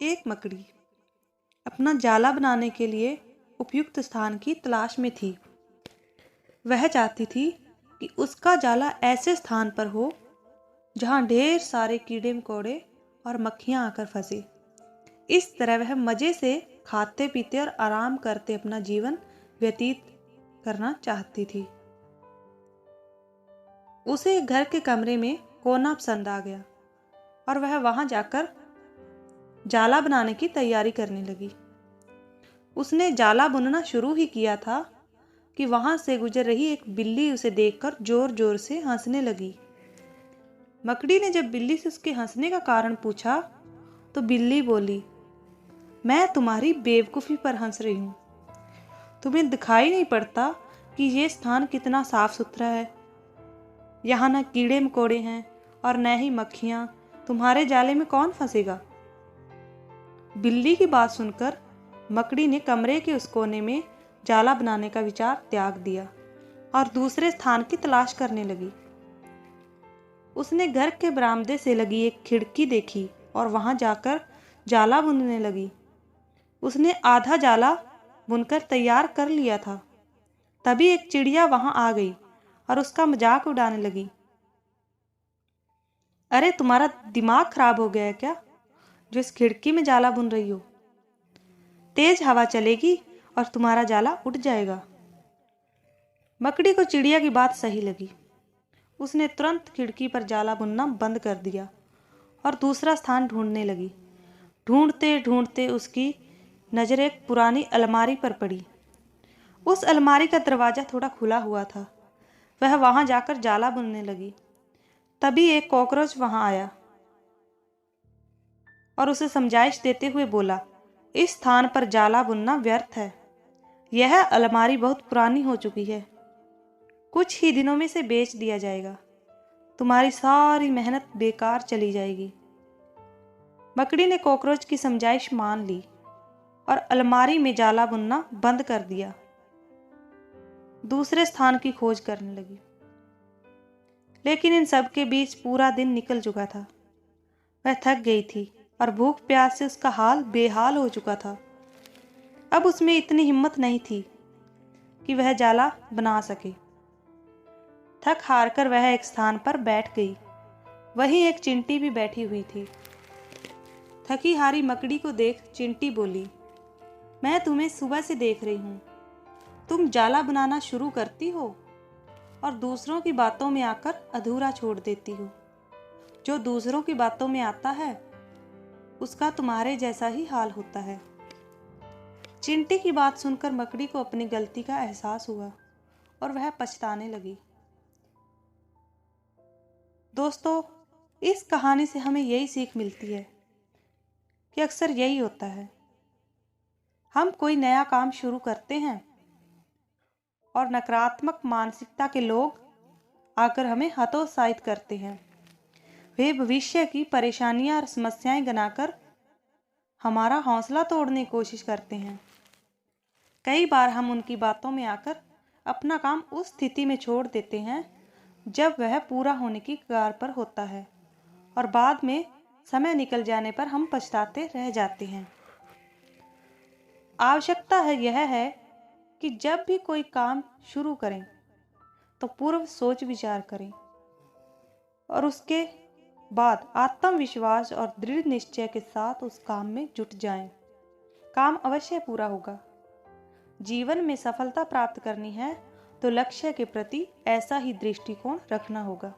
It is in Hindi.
एक मकड़ी अपना जाला बनाने के लिए उपयुक्त स्थान की तलाश में थी। वह चाहती थी कि उसका जाला ऐसे स्थान पर हो जहां ढेर सारे कीड़े मकोड़े और मक्खियां आकर फंसे। इस तरह वह मजे से खाते पीते और आराम करते अपना जीवन व्यतीत करना चाहती थी। उसे एक घर के कमरे में कोना पसंद आ गया और वह वहां जाकर जाला बनाने की तैयारी करने लगी। उसने जाला बुनना शुरू ही किया था कि वहां से गुजर रही एक बिल्ली उसे देखकर जोर जोर से हंसने लगी। मकड़ी ने जब बिल्ली से उसके हंसने का कारण पूछा तो बिल्ली बोली, मैं तुम्हारी बेवकूफ़ी पर हंस रही हूँ। तुम्हें दिखाई नहीं पड़ता कि ये स्थान कितना साफ सुथरा है। यहाँ न कीड़े मकोड़े हैं और न ही मक्खियाँ। तुम्हारे जाले में कौन फंसेगा? बिल्ली की बात सुनकर मकड़ी ने कमरे के उस कोने में जाला बनाने का विचार त्याग दिया और दूसरे स्थान की तलाश करने लगी। उसने घर के बरामदे से लगी एक खिड़की देखी और वहां जाकर जाला बुनने लगी। उसने आधा जाला बुनकर तैयार कर लिया था। तभी एक चिड़िया वहां आ गई और उसका मजाक उड़ाने लगी। अरे तुम्हारा दिमाग खराब हो गया है क्या, जो इस खिड़की में जाला बुन रही हो? तेज हवा चलेगी और तुम्हारा जाला उड़ जाएगा। मकड़ी को चिड़िया की बात सही लगी। उसने तुरंत खिड़की पर जाला बुनना बंद कर दिया और दूसरा स्थान ढूंढने लगी। ढूंढते ढूंढते उसकी नजर एक पुरानी अलमारी पर पड़ी। उस अलमारी का दरवाजा थोड़ा खुला हुआ था। वह वहां जाकर जाला बुनने लगी। तभी एक कॉकरोच वहां आया और उसे समझाइश देते हुए बोला, इस स्थान पर जाला बुनना व्यर्थ है। यह अलमारी बहुत पुरानी हो चुकी है। कुछ ही दिनों में इसे बेच दिया जाएगा। तुम्हारी सारी मेहनत बेकार चली जाएगी। मकड़ी ने कॉकरोच की समझाइश मान ली और अलमारी में जाला बुनना बंद कर दिया। दूसरे स्थान की खोज करने लगी। लेकिन इन सब के बीच पूरा दिन निकल चुका था। वह थक गई थी और भूख प्यास से उसका हाल बेहाल हो चुका था। अब उसमें इतनी हिम्मत नहीं थी कि वह जाला बना सके। थक हार कर वह एक स्थान पर बैठ गई। वहीं एक चिंटी भी बैठी हुई थी। थकी हारी मकड़ी को देख चिंटी बोली, मैं तुम्हें सुबह से देख रही हूँ। तुम जाला बनाना शुरू करती हो और दूसरों की बातों में आकर अधूरा छोड़ देती हो। जो दूसरों की बातों में आता है उसका तुम्हारे जैसा ही हाल होता है। चिंटी की बात सुनकर मकड़ी को अपनी गलती का एहसास हुआ और वह पछताने लगी। दोस्तों, इस कहानी से हमें यही सीख मिलती है कि अक्सर यही होता है। हम कोई नया काम शुरू करते हैं और नकारात्मक मानसिकता के लोग आकर हमें हतोत्साहित करते हैं। वे भविष्य की परेशानियां और समस्याएं गिनाकर हमारा हौसला तोड़ने की कोशिश करते हैं। कई बार हम उनकी बातों में आकर अपना काम उस स्थिति में छोड़ देते हैं जब वह पूरा होने की कगार पर होता है और बाद में समय निकल जाने पर हम पछताते रह जाते हैं। आवश्यकता यह है कि जब भी कोई काम शुरू करें तो पूर्व सोच विचार करें और उसके बाद आत्मविश्वास और दृढ़ निश्चय के साथ उस काम में जुट जाएं। काम अवश्य पूरा होगा। जीवन में सफलता प्राप्त करनी है तो लक्ष्य के प्रति ऐसा ही दृष्टिकोण रखना होगा।